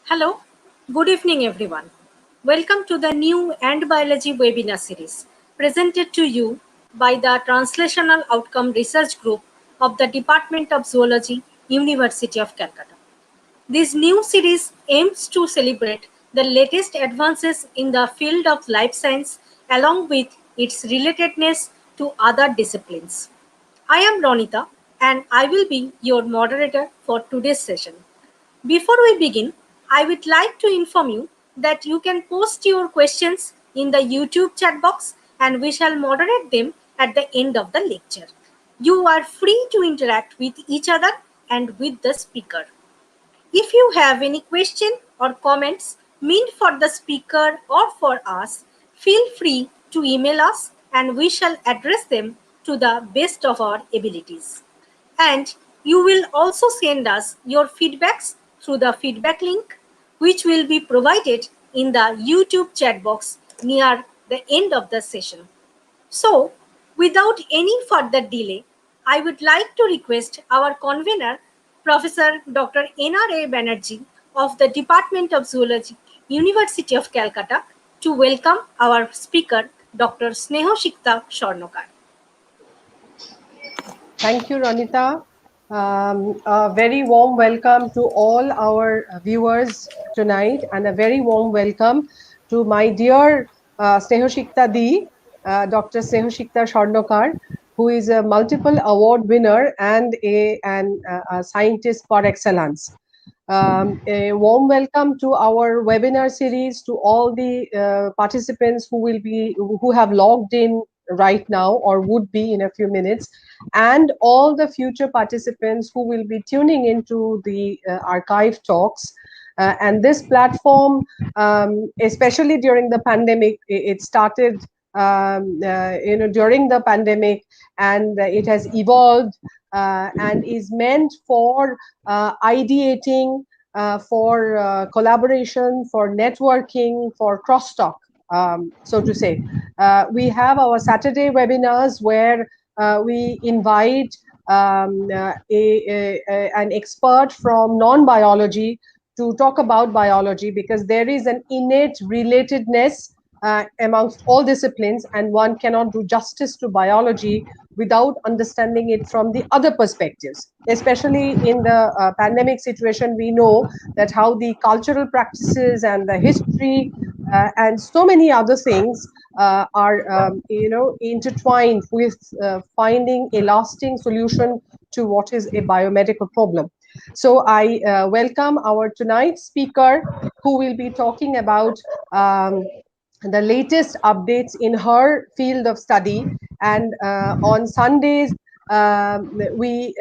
Hello, good evening everyone. Welcome to the new Ant Biology webinar series presented to you by the Translational Outcome Research Group of the Department of Zoology, University of Calcutta. This new series aims to celebrate the latest advances in the field of life science along with its relatedness to other disciplines. I am Ronita and I will be your moderator for today's session. Before we begin, I would like to inform you that you can post your questions in the YouTube chat box and we shall moderate them at the end of the lecture. You are free to interact with each other and with the speaker. If you have any question or comments meant for the speaker or for us, feel free to email us and we shall address them to the best of our abilities. And you will also send us your feedbacks through the feedback link, which will be provided in the YouTube chat box near the end of the session. So, without any further delay, I would like to request our convener, Professor Dr. N.R.A. Banerjee of the Department of Zoology, University of Calcutta, to welcome our speaker, Dr. Snehasikta Swarnokar. Thank you, Ronita. A very warm welcome to all our viewers tonight, and a very warm welcome to my dear Snehasikta Di, Dr. Snehasikta Swarnokar, who is a multiple award winner and a scientist par excellence. A warm welcome to our webinar series to all the participants who have logged in right now or would be in a few minutes, and all the future participants who will be tuning into the archive talks. And this platform, especially during the pandemic, it started during the pandemic, and it has evolved and is meant for ideating, for collaboration, for networking, for crosstalk, so to say. We have our Saturday webinars where we invite an expert from non-biology to talk about biology, because there is an innate relatedness amongst all disciplines, and one cannot do justice to biology without understanding it from the other perspectives. Especially in the pandemic situation, we know that how the cultural practices and the history and so many other things are intertwined with finding a lasting solution to what is a biomedical problem. So I welcome our tonight's speaker, who will be talking about the latest updates in her field of study. And on Sundays, we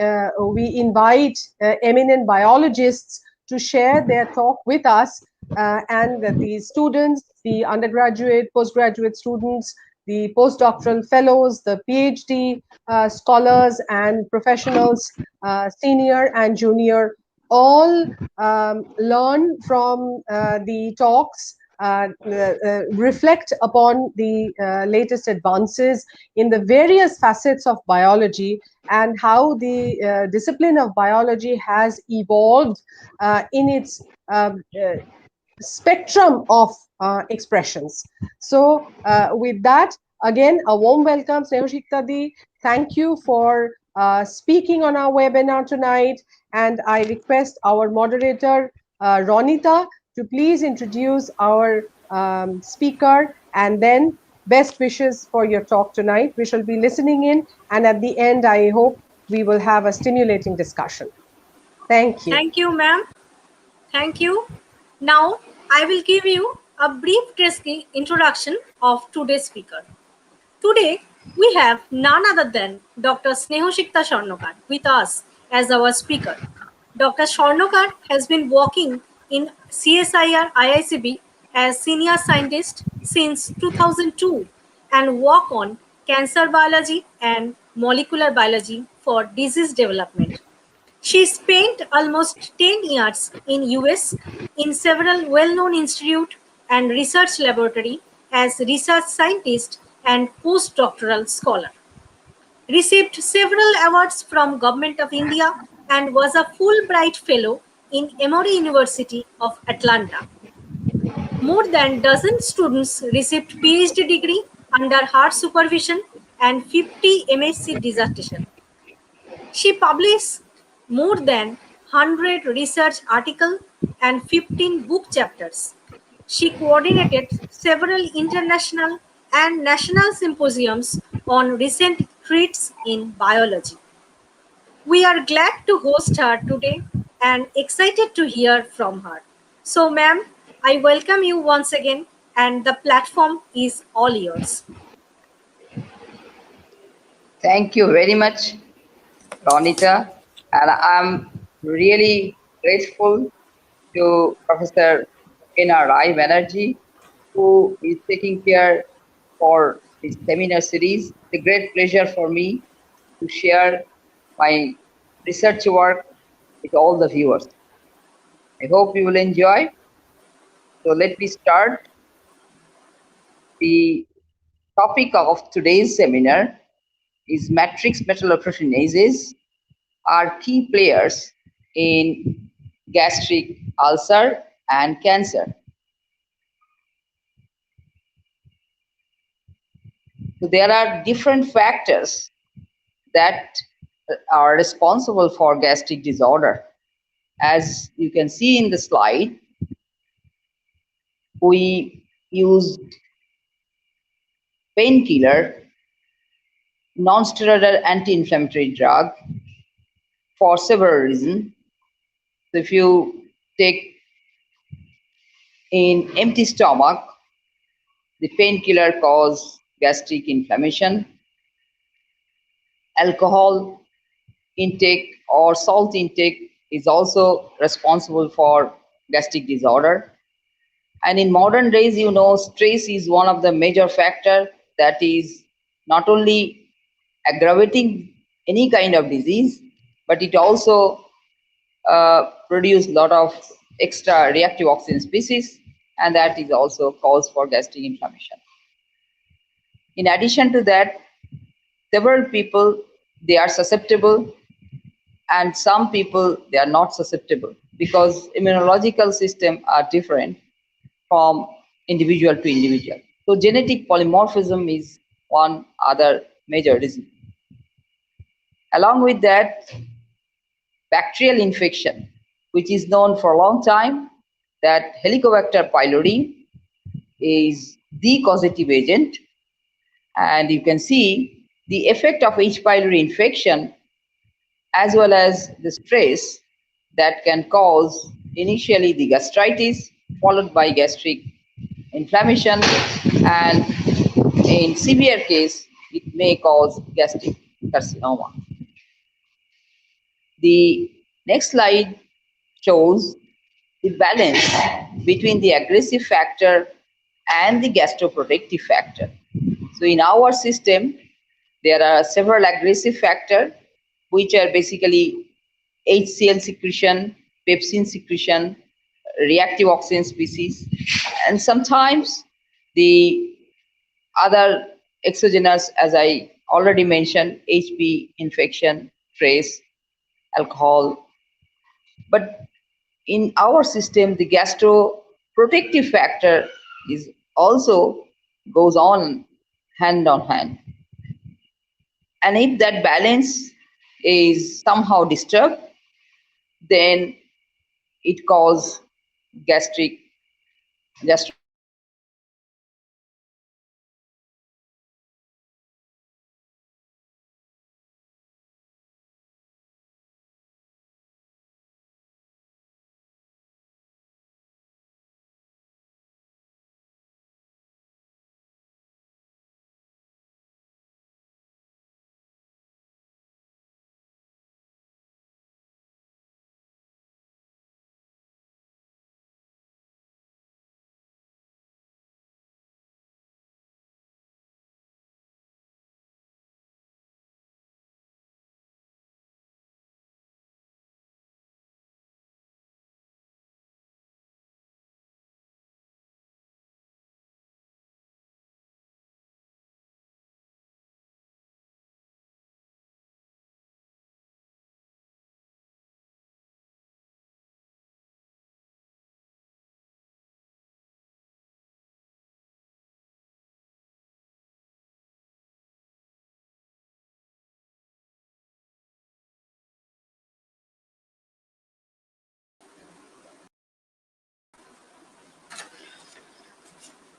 invite eminent biologists to share their talk with us, and the students, the undergraduate, postgraduate students, the postdoctoral fellows, the PhD scholars and professionals, senior and junior, all learn from the talks, reflect upon the latest advances in the various facets of biology, and how the discipline of biology has evolved in its spectrum of expressions. So with that, again, a warm welcome, Snehasikta Di. Thank you for speaking on our webinar tonight, and I request our moderator, Ronita, to please introduce our speaker, and then best wishes for your talk tonight. We shall be listening in, and at the end, I hope we will have a stimulating discussion. Thank you. Thank you, ma'am. Thank you. Now, I will give you a brief introduction of today's speaker. Today, we have none other than Dr. Snehasikta Swarnokar with us as our speaker. Dr. Swarnokar has been working in CSIR IICB as senior scientist since 2002 and work on cancer biology and molecular biology for disease development. She spent almost 10 years in US in several well-known institute and research laboratory as research scientist and postdoctoral scholar. Received several awards from Government of India and was a Fulbright Fellow in Emory University of Atlanta. More than dozen students received PhD degree under her supervision and 50 MSc dissertation. She published more than 100 research articles and 15 book chapters. She coordinated several international and national symposiums on recent threats in biology. We are glad to host her today and excited to hear from her. So, ma'am, I welcome you once again, and the platform is all yours. Thank you very much, Ronita. And I'm really grateful to Professor NRI Banerjee, who is taking care for this seminar series. It's a great pleasure for me to share my research work with all the viewers. I hope you will enjoy. So let me start. The topic of today's seminar is matrix metalloproteinases are key players in gastric ulcer and cancer. So there are different factors that are responsible for gastric disorder. As you can see in the slide, we use painkiller, non-steroidal anti-inflammatory drug for several reasons. So if you take in empty stomach, the painkiller cause gastric inflammation. Alcohol intake or salt intake is also responsible for gastric disorder. And in modern days, you know, stress is one of the major factor that is not only aggravating any kind of disease, but it also produce a lot of extra reactive oxygen species, and that is also cause for gastric inflammation. In addition to that, several people, they are susceptible, and some people, they are not susceptible because immunological system are different from individual to individual. So genetic polymorphism is one other major reason. Along with that, bacterial infection, which is known for a long time that Helicobacter pylori is the causative agent, and you can see the effect of H. pylori infection as well as the stress that can cause initially the gastritis followed by gastric inflammation, and in severe case it may cause gastric carcinoma. The next slide shows the balance between the aggressive factor and the gastroprotective factor. So in our system, there are several aggressive factors, which are basically HCl secretion, pepsin secretion, reactive oxygen species, and sometimes the other exogenous, as I already mentioned, HP infection, trace, alcohol. But in our system, the gastroprotective factor is also goes on hand. And if that balance is somehow disturbed, then it causes gastric gastroprotective infection.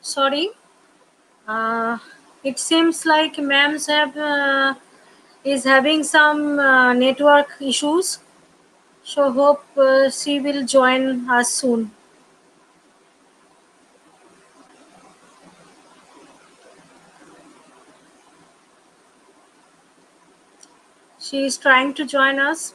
Sorry, uh, it seems like ma'am's have is having some network issues. So hope she will join us soon. She is trying to join us.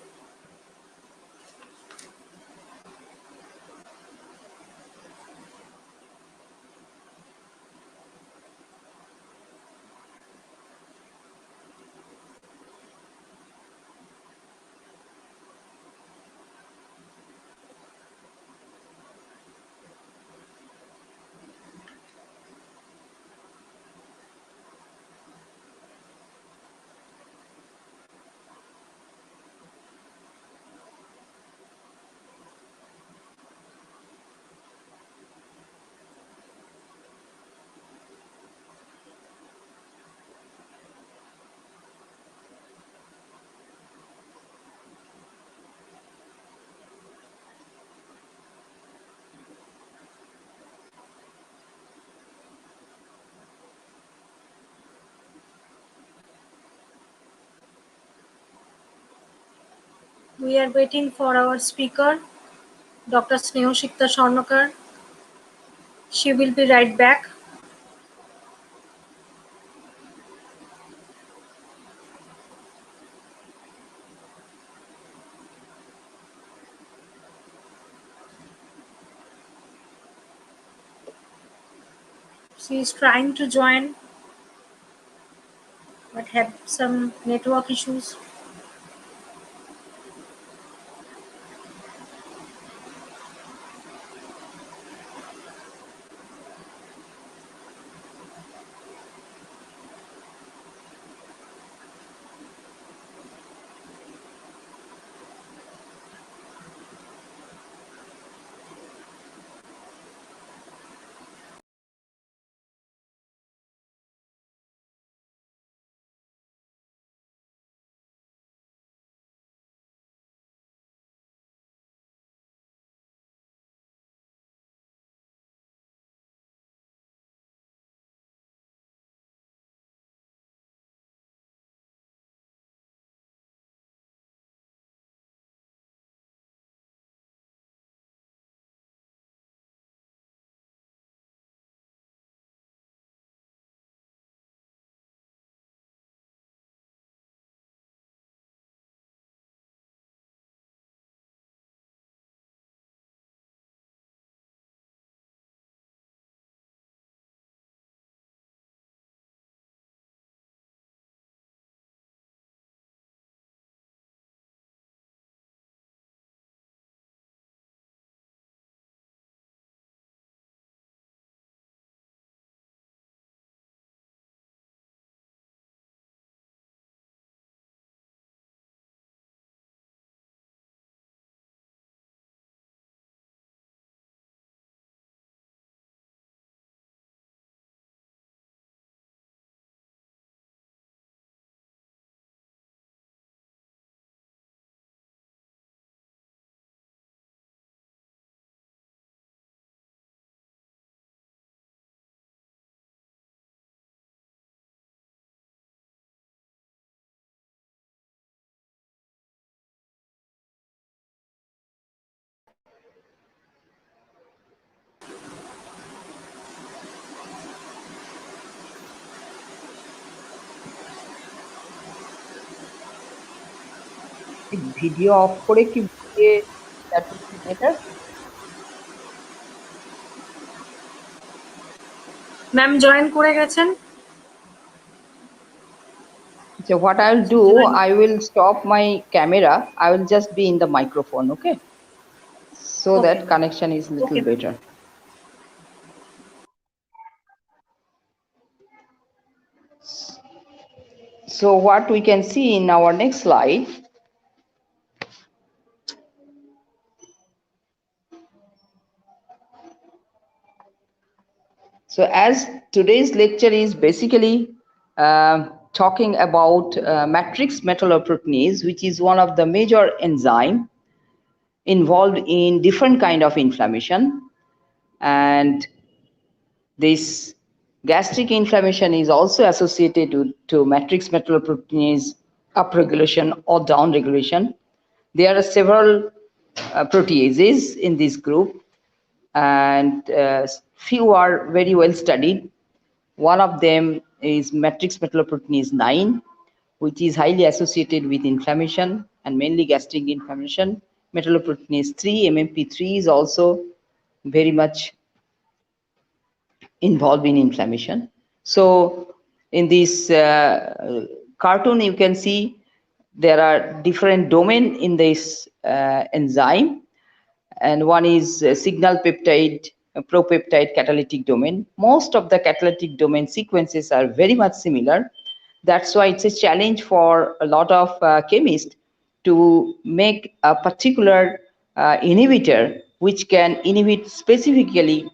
We are waiting for our speaker, Dr. Snehasikta Swarnakar. She will be right back. She is trying to join but have some network issues. Video of করে কি বলিয়ে that would be better. Ma'am join করে গেছেন। So what I'll do, I will stop my camera. I will just be in the microphone, okay? So Okay. that connection is little Okay. better. So what we can see in our next slide. So as today's lecture is basically talking about matrix metalloproteinase, which is one of the major enzyme involved in different kind of inflammation, and This gastric inflammation is also associated to matrix metalloproteinase upregulation or downregulation. There are several proteases in this group, and few are very well studied. One of them is matrix metalloproteinase 9, which is highly associated with inflammation and mainly gastric inflammation. Metalloproteinase 3, MMP3, is also very much involved in inflammation. So in this cartoon, you can see there are different domain in this enzyme, and one is signal peptide, propeptide catalytic domain. Most of the catalytic domain sequences are very much similar. That's why it's a challenge for a lot of chemists to make a particular inhibitor which can inhibit specifically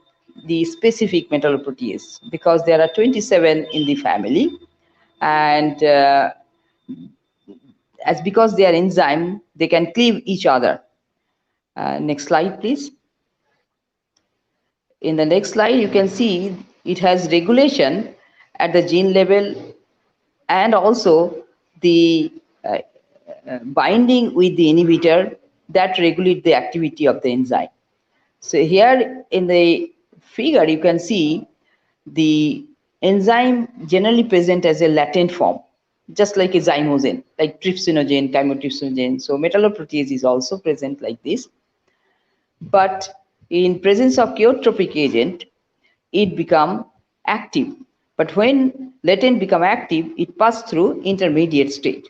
the specific metalloprotease, because there are 27 in the family, and as because they are enzyme, they can cleave each other. Next slide, please. In the next slide, you can see it has regulation at the gene level and also the binding with the inhibitor that regulate the activity of the enzyme. So here in the figure, you can see the enzyme generally present as a latent form, just like a zymogen, like trypsinogen, chymotrypsinogen. So metalloprotease is also present like this. But in presence of chemotropic agent, it become active. But when latent become active, it pass through intermediate stage.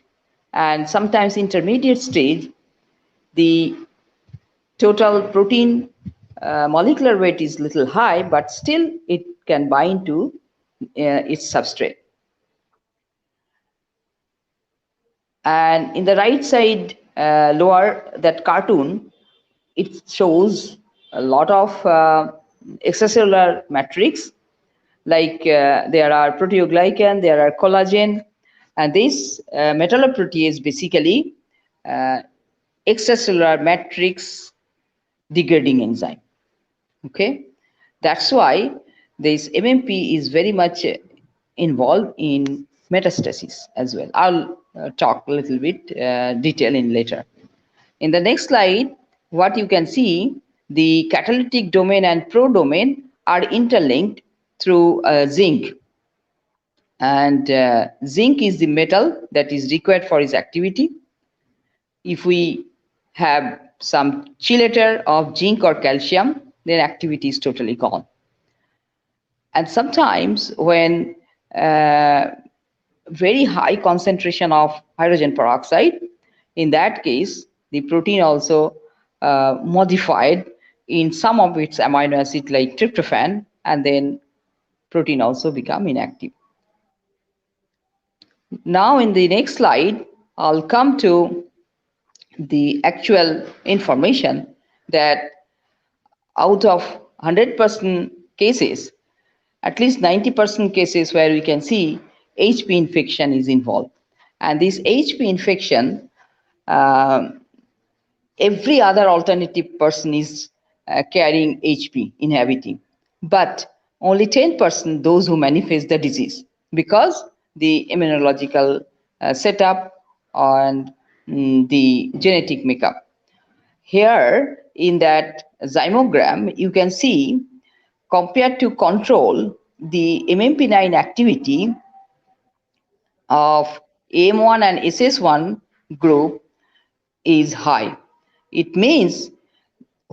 And sometimes intermediate stage, the total protein molecular weight is little high, but still it can bind to its substrate. And in the right side lower that cartoon, it shows a lot of extracellular matrix, like there are proteoglycan, there are collagen, and this metalloprotease basically extracellular matrix degrading enzyme. Okay, that's why this MMP is very much involved in metastasis as well. I'll talk a little bit detail in later. In the next slide, what you can see, the catalytic domain and pro domain are interlinked through zinc. And zinc is the metal that is required for its activity. If we have some chelator of zinc or calcium, then activity is totally gone. And sometimes when very high concentration of hydrogen peroxide, in that case, the protein also modified in some of its amino acid like tryptophan, and then protein also become inactive. Now in the next slide, I'll come to the actual information that out of 100% cases, at least 90% cases where we can see HP infection is involved. And this HP infection, every other alternative person is carrying HP, inhabiting, but only 10% those who manifest the disease, because the immunological setup and the genetic makeup. Here in that zymogram, you can see compared to control, the MMP9 activity of AM1 and SS1 group is high. It means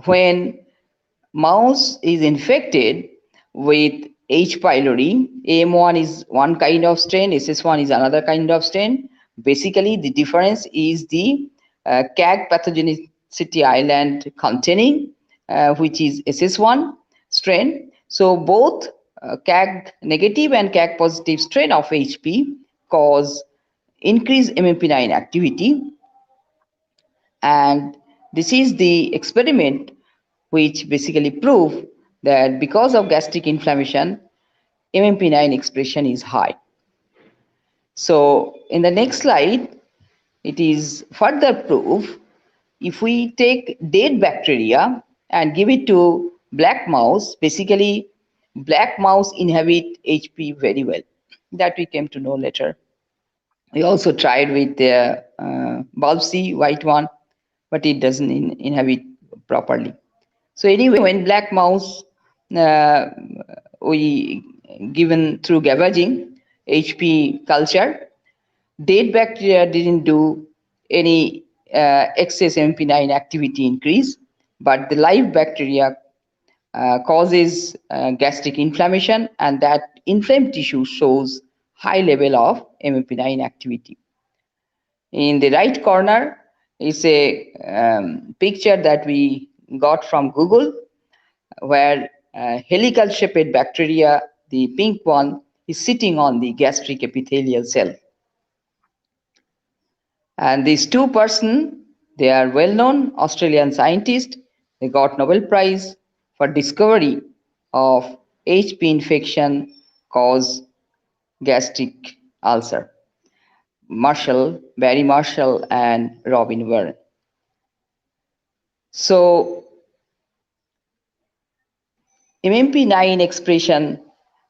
when mouse is infected with H. pylori, AM1 is one kind of strain, SS1 is another kind of strain. Basically, the difference is the CAG pathogenicity island containing, which is SS1 strain. So both CAG negative and CAG positive strain of HP cause increased MMP9 activity. And this is the experiment which basically prove that because of gastric inflammation, MMP9 expression is high. So in the next slide, it is further proof. If we take dead bacteria and give it to black mouse, basically black mouse inhabit HP very well. That we came to know later. We also tried with the bulb C white one, but it doesn't inhabit properly. So anyway, when black mouse uh, we given through gavaging HP culture, dead bacteria didn't do any excess MP9 activity increase, but the live bacteria causes gastric inflammation, and that inflamed tissue shows high level of MMP9 activity. In the right corner is a picture that we got from Google, where helical shaped bacteria, the pink one, is sitting on the gastric epithelial cell. And these two persons, they are well-known Australian scientists. They got Nobel Prize for discovery of HP infection cause gastric ulcer. Barry Marshall and Robin Warren. So MMP9 expression,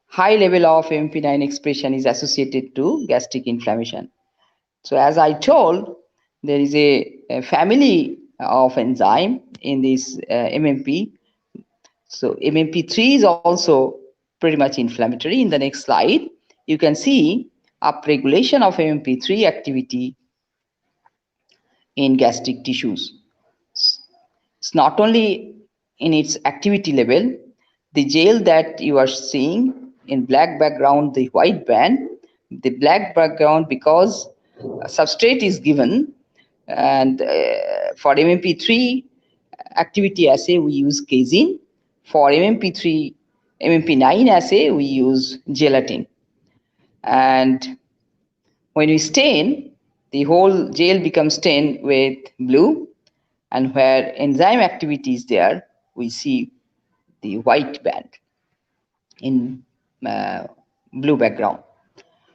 high level of MMP9 expression is associated to gastric inflammation. So as I told, there is a family of enzyme in this MMP. So MMP3 is also pretty much inflammatory. In the next slide, you can see upregulation of MMP3 activity in gastric tissues. It's not only in its activity level, the gel that you are seeing in black background, the white band, the black background because substrate is given, and for MMP3 activity assay we use casein. For MMP9 assay we use gelatin. And when we stain, the whole gel becomes stained with blue, and where enzyme activity is there, we see the white band in blue background.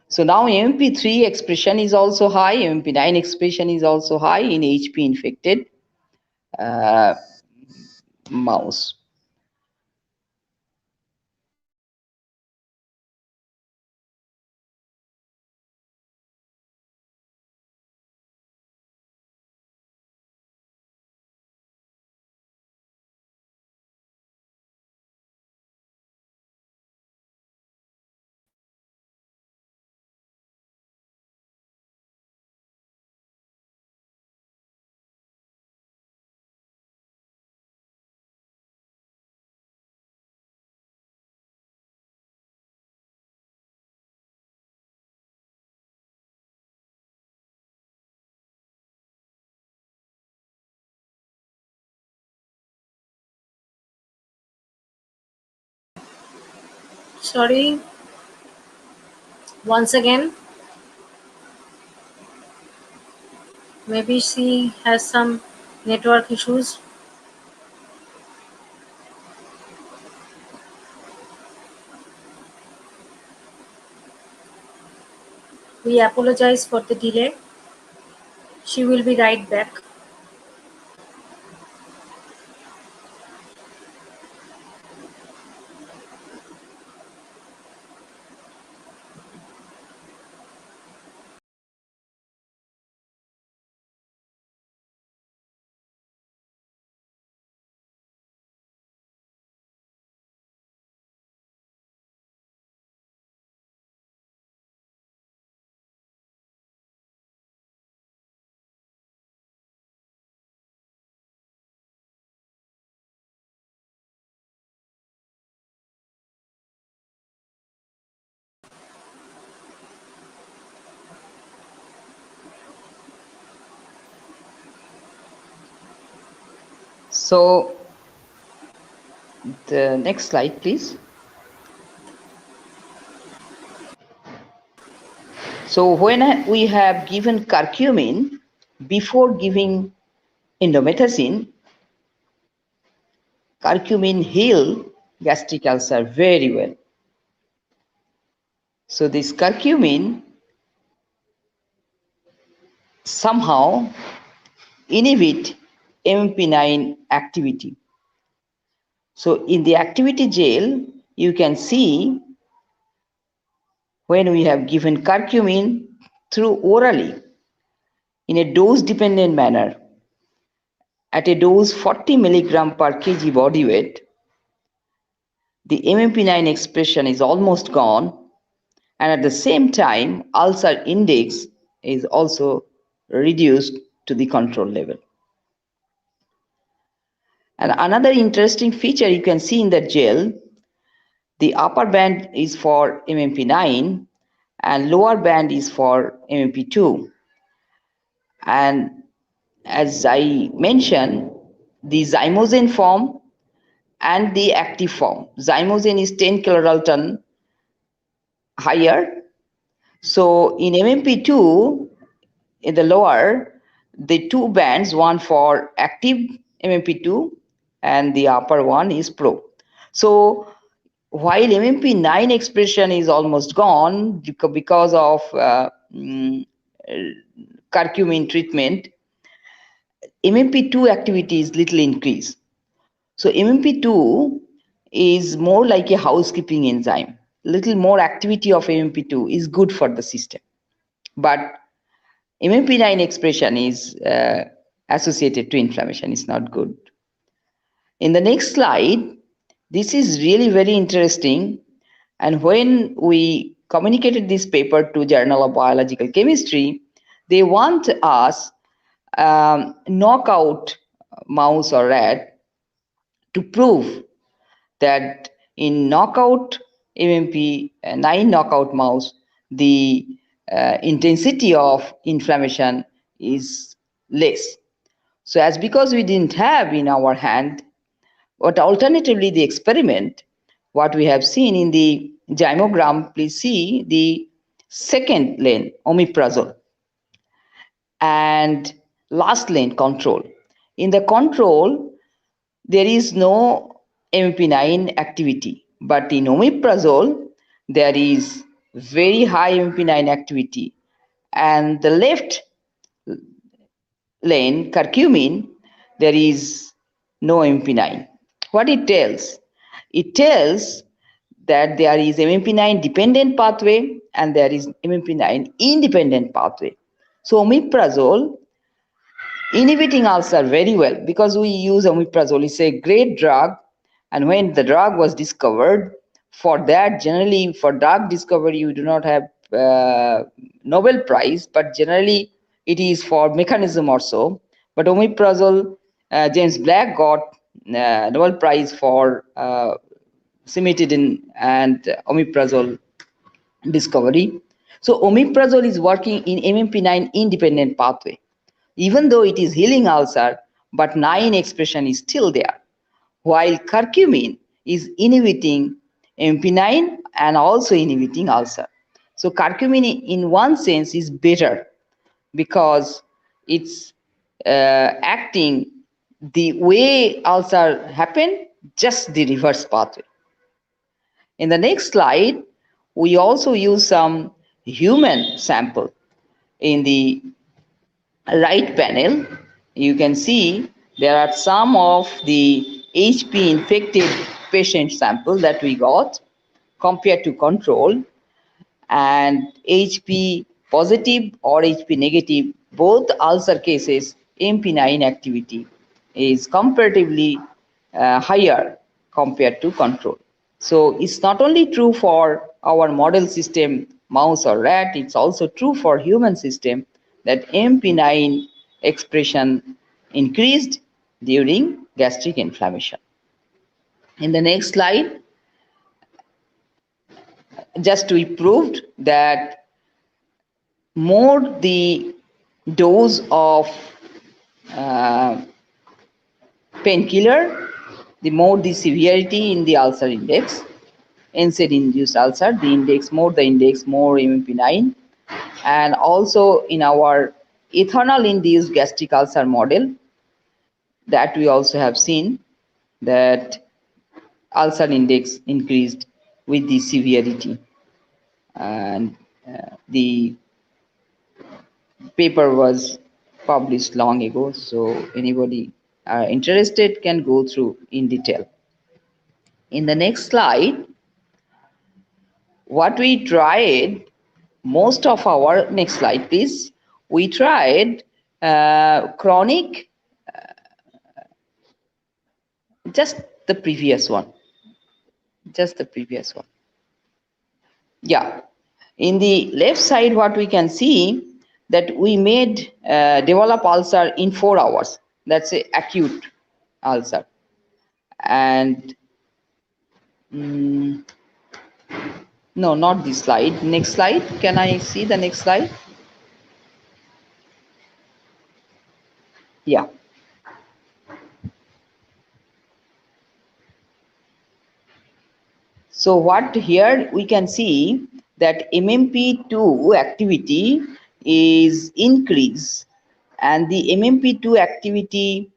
So now MMP3 expression is also high, MMP9 expression is also high in HP infected mouse. Sorry, once again, maybe she has some network issues. We apologize for the delay. She will be right back. So the next slide, please. So when we have given curcumin before giving indomethacin, curcumin heal gastric ulcer very well. So this curcumin somehow inhibit MMP9 activity. So in the activity gel, you can see when we have given curcumin through orally in a dose-dependent manner at a dose 40 milligram per kg body weight, the MMP9 expression is almost gone, and at the same time, ulcer index is also reduced to the control level. And another interesting feature you can see in the gel, the upper band is for MMP9 and lower band is for MMP2. And as I mentioned, the zymogen form and the active form. Zymogen is 10 kilodalton higher. So in MMP2, in the lower, the two bands, one for active MMP2 and the upper one is pro. So while MMP9 expression is almost gone because of curcumin treatment, MMP2 activity is little increased. So MMP2 is more like a housekeeping enzyme. Little more activity of MMP2 is good for the system. But MMP9 expression is associated to inflammation, is not good. In the next slide, this is really very interesting. And when we communicated this paper to Journal of Biological Chemistry, they want us knockout mouse or rat to prove that in knockout MMP9 knockout mouse, the intensity of inflammation is less. So as because we didn't have in our hand, but alternatively the experiment, what we have seen in the zymogram, please see the second lane, omeprazole, and last lane, control. In the control, there is no MMP9 activity, but in omeprazole, there is very high MMP9 activity. And the left lane, curcumin, there is no MMP9. What it tells? It tells that there is MMP9 dependent pathway and there is MMP9 independent pathway. So omeprazole inhibiting ulcer very well because we use omeprazole. It's a great drug, and when the drug was discovered, for that generally for drug discovery you do not have Nobel Prize, but generally it is for mechanism or so. But omeprazole, James Black got Nobel Prize for cimetidine and omeprazole discovery. So omeprazole is working in MMP9 independent pathway. Even though it is healing ulcer, but 9 expression is still there. While curcumin is inhibiting MP9 and also inhibiting ulcer. So curcumin in one sense is better because it's acting the way ulcer happen, just the reverse pathway. In the next slide, we also use some human sample. In the right panel, you can see there are some of the HP infected patient sample that we got compared to control, and HP positive or HP negative, both ulcer cases, MP9 activity is comparatively higher compared to control. So it's not only true for our model system, mouse or rat, it's also true for human system that MP9 expression increased during gastric inflammation. In the next slide, just we proved that more the dose of painkiller, the more the severity in the ulcer index. NSAID induced ulcer, the index, more MMP9. And also in our ethanol induced gastric ulcer model, that we also have seen that ulcer index increased with the severity. And the paper was published long ago, so anybody interested can go through in detail. In the next slide, what we tried, most of our, next slide please, we tried chronic, just the previous one, yeah. In the left side, what we can see, that we made develop ulcer in 4 hours. That's a acute ulcer. And no, not this slide. Next slide. Can I see the next slide? Yeah. So what here we can see that MMP2 activity is increased, and the MMP2 activity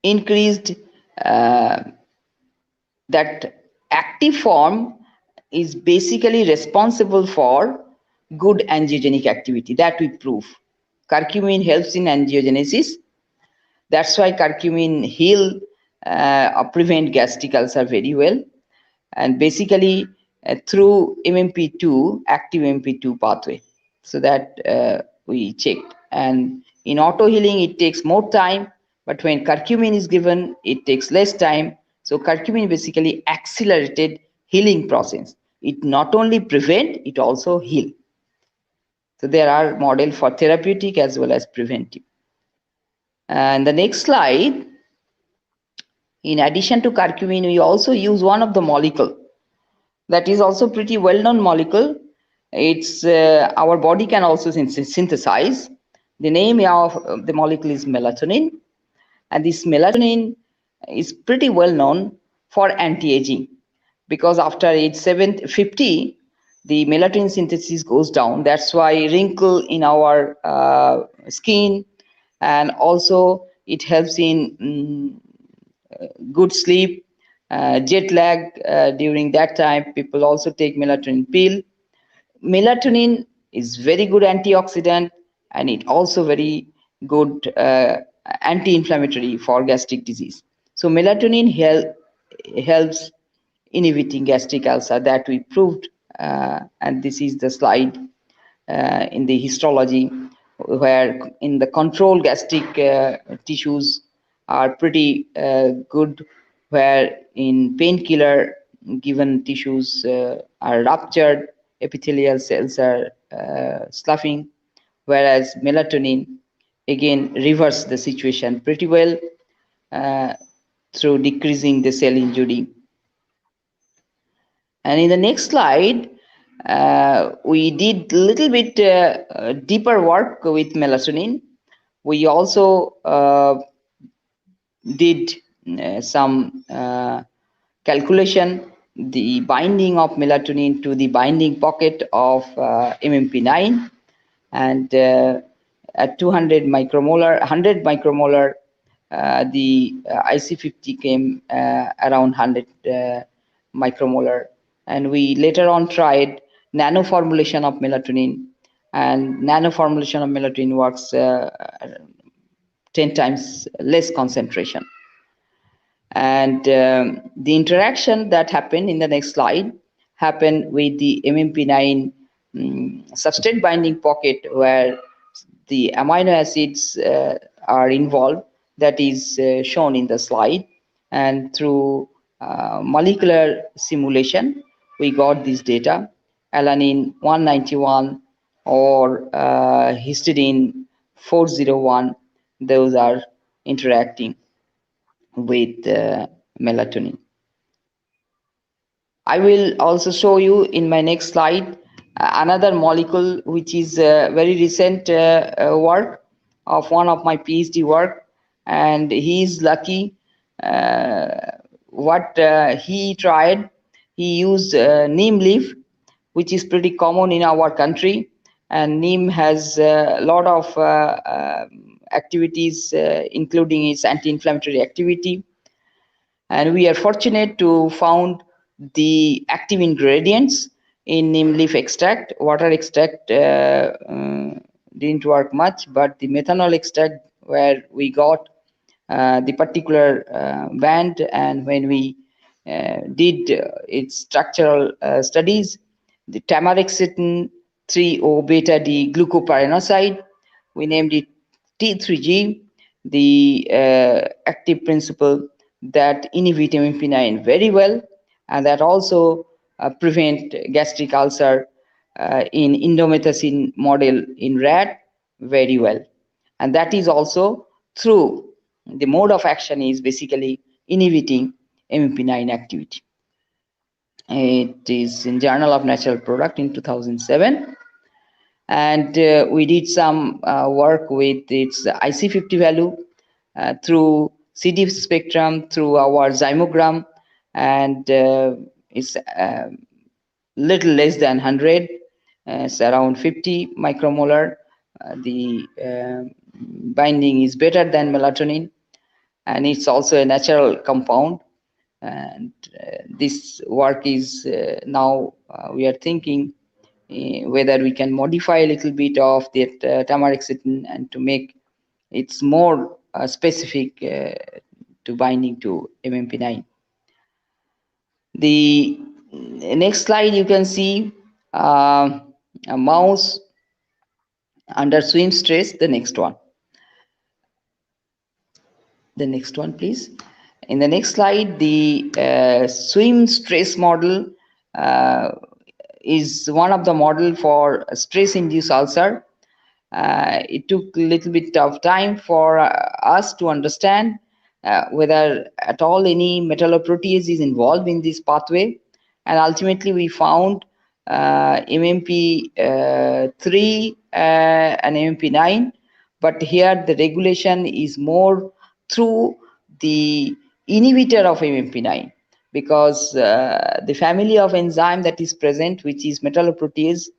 increased, that active form is basically responsible for good angiogenic activity, that we prove. Curcumin helps in angiogenesis. That's why curcumin heal or prevent gastric ulcer very well, and basically through MMP2, active MMP2 pathway. So that we checked. And in auto healing, it takes more time, but when curcumin is given, it takes less time. So curcumin basically accelerated healing process. It not only prevent, it also heal. So there are model for therapeutic as well as preventive. And the next slide, in addition to curcumin, we also use one of the molecule that is also pretty well-known molecule. It's our body can also synthesize. The name of the molecule is melatonin, and this melatonin is pretty well known for anti-aging, because after age 50, the melatonin synthesis goes down. That's why wrinkle in our skin, and also it helps in good sleep, jet lag during that time. People also take melatonin pill. Melatonin is very good antioxidant, and it also very good anti-inflammatory for gastric disease. So melatonin helps inhibiting gastric ulcer, that we proved, and this is the slide in the histology, where in the control gastric tissues are pretty good, where in painkiller given tissues are ruptured, epithelial cells are sloughing, whereas melatonin again reverse the situation pretty well through decreasing the cell injury. And in the next slide, we did a little bit deeper work with melatonin. We also did some calculation, the binding of melatonin to the binding pocket of MMP9, and at 200 micromolar, 100 micromolar, the IC50 came around 100 micromolar. And we later on tried nano formulation of melatonin, and nano formulation of melatonin works 10 times less concentration. And the interaction that happened in the next slide happened with the MMP9 substrate binding pocket, where the amino acids are involved, that is shown in the slide. And through molecular simulation, we got this data. Alanine 191 or histidine 401, those are interacting with melatonin. I will also show you in my next slide another molecule, which is very recent work of one of my PhD work, and he is lucky. What he tried, he used neem leaf, which is pretty common in our country, and neem has a lot of activities, including its anti-inflammatory activity. And we are fortunate to found the active ingredients in neem leaf extract. Water extract didn't work much, but the methanol extract, where we got the particular band, and when we did its structural studies. The tamarixetin 3-O beta D glucopyranoside, we named it T3G, the active principle that inhibit MMP9 very well, and that also prevent gastric ulcer in indomethacin model in rat very well. And that is also through the mode of action is basically inhibiting MMP9 activity. It is in Journal of Natural Product in 2007. And we did some work with its IC50 value through CD spectrum, through our zymogram, and it's little less than 100. It's around 50 micromolar. The binding is better than melatonin, and it's also a natural compound. And this work is now we are thinking whether we can modify a little bit of that tamarixetin and to make it's more specific to binding to MMP9. The next slide you can see a mouse under swim stress. The next one please. In the next slide, the swim stress model is one of the model for stress induced ulcer. It took a little bit of time for us to understand whether at all any metalloprotease is involved in this pathway, and ultimately we found MMP3 and MMP9, but here the regulation is more through the inhibitor of MMP9, because the family of enzyme that is present, which is metalloprotease,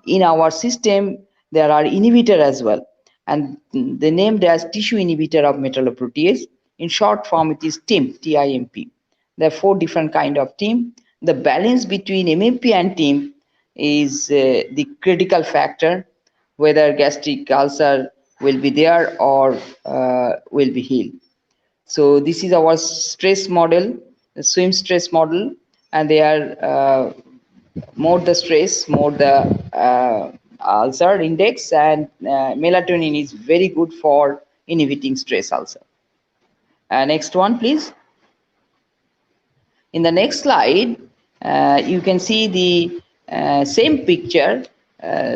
in our system there are inhibitor as well, and they named as tissue inhibitor of metalloprotease. In short form, it is TIMP, T-I-M-P. There are 4 different kind of TIMP. The balance between MMP and TIMP is the critical factor whether gastric ulcer will be there or will be healed. So this is our stress model, the swim stress model, and they are more the stress, more the ulcer index, and melatonin is very good for inhibiting stress ulcer. Next one, please. In the next slide, you can see the same picture,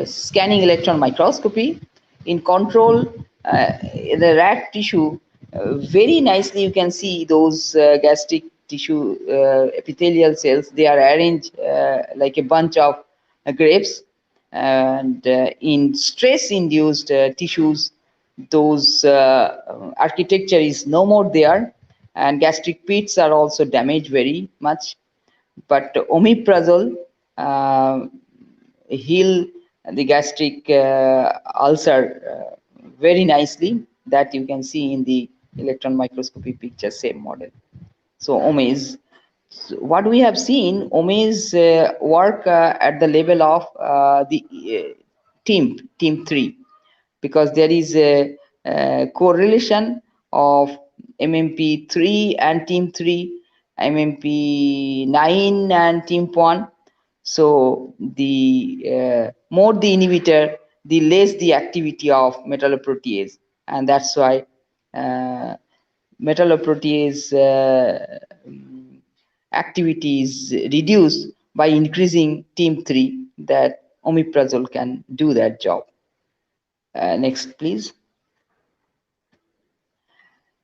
scanning electron microscopy. In control, the rat tissue, very nicely you can see those gastric tissue epithelial cells. They are arranged like a bunch of grapes, and in stress-induced tissues, those architecture is no more there, and gastric pits are also damaged very much. But omeprazole heal the gastric ulcer very nicely. That you can see in the electron microscopy picture, same model. So OMEs, what we have seen, OMEs work at the level of the TIMP3, because there is a correlation of MMP3 and TIMP3, MMP9 and TIMP1. So the more the inhibitor, the less the activity of metalloprotease, and that's why metalloprotease activity is reduced by increasing TIMP3, that omeprazole can do that job. Next, please.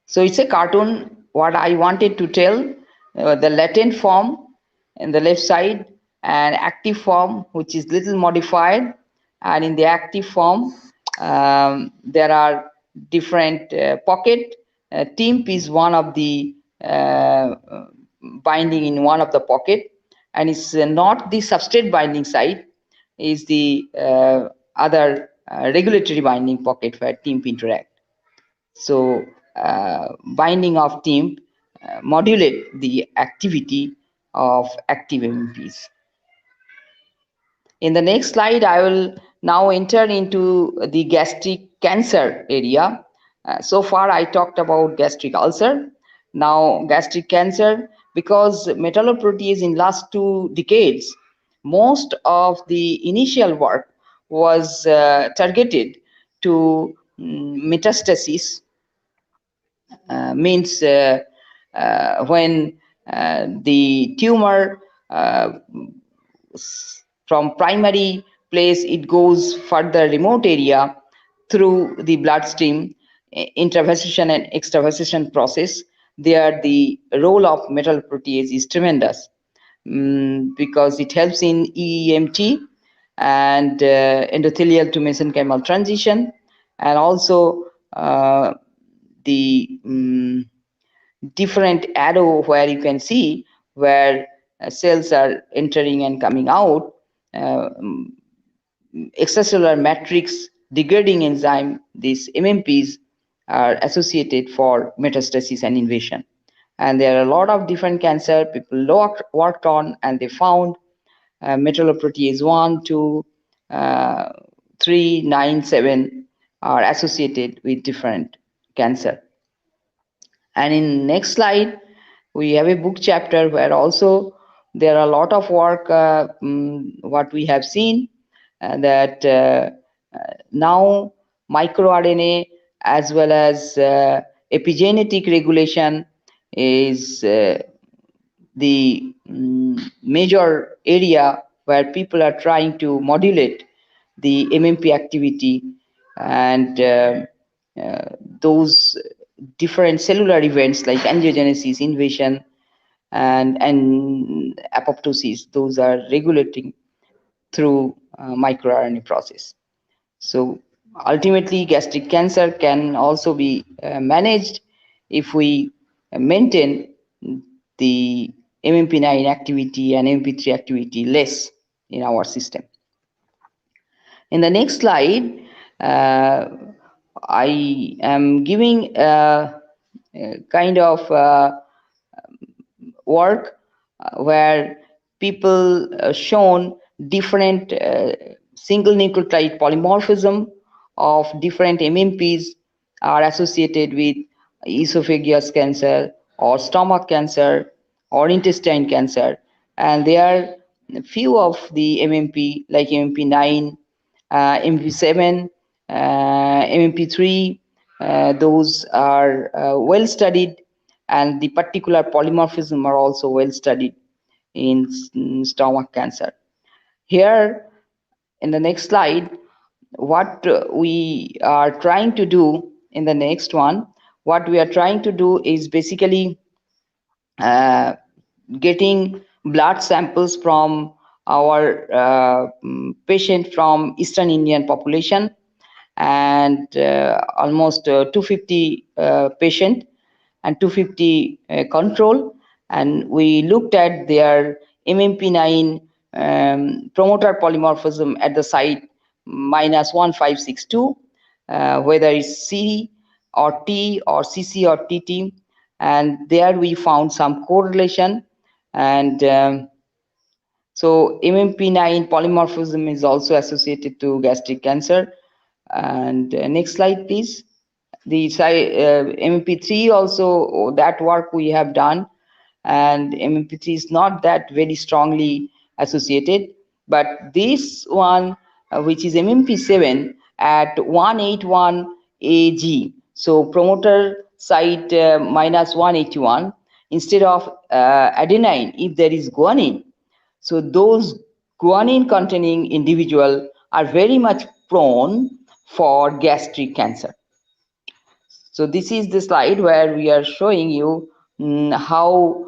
So it's a cartoon. What I wanted to tell, the latent form in the left side and active form, which is little modified. And in the active form, there are different pocket. TIMP is one of the binding in one of the pocket, and it's not the substrate binding site, is the other regulatory binding pocket where TIMP interact. So binding of TIMP modulate the activity of active MMPs. In the next slide, I will now enter into the gastric cancer area. So far I talked about gastric ulcer. Now gastric cancer, because metalloprotease in last 2 decades, most of the initial work was targeted to metastasis, means when the tumor from primary place it goes further remote area through the bloodstream, intravasation and extravasation process. There the role of metalloprotease is tremendous, because it helps in EEMT and endothelial to mesenchymal transition, and also the different arrow where you can see where cells are entering and coming out. Extracellular matrix degrading enzyme, these MMPs, are associated for metastasis and invasion. And there are a lot of different cancer people worked on, and they found metalloprotease 1, 2, 3, 9, 7 are associated with different cancer. And in next slide, we have a book chapter where also there are a lot of work, what we have seen, that now microRNA as well as epigenetic regulation is the major area where people are trying to modulate the MMP activity, and those different cellular events like angiogenesis, invasion, and apoptosis, those are regulating through microRNA process. So ultimately, gastric cancer can also be managed if we maintain the MMP9 activity and MP3 activity less in our system. In the next slide, I am giving a kind of work where people shown different single nucleotide polymorphism of different MMPs are associated with esophageal cancer or stomach cancer or intestine cancer, and there are few of the MMP like MMP9, MMP7, MMP3. Those are well studied, and the particular polymorphism are also well studied in stomach cancer. Here in the next slide, what we are trying to do in the next one, what we are trying to do is basically getting blood samples from our patient from Eastern Indian population, and almost 250 patient and 250 control, and we looked at their MMP9 promoter polymorphism at the site -1562, whether it's C or T or CC or TT, and there we found some correlation. And so MMP9 polymorphism is also associated to gastric cancer. And next slide, please. The MMP3 also, that work we have done, and MMP3 is not that very strongly associated, but this one, which is MMP7 at 181 AG, so promoter site -181 instead of adenine, if there is guanine. So those guanine containing individual are very much prone for gastric cancer. So this is the slide where we are showing you how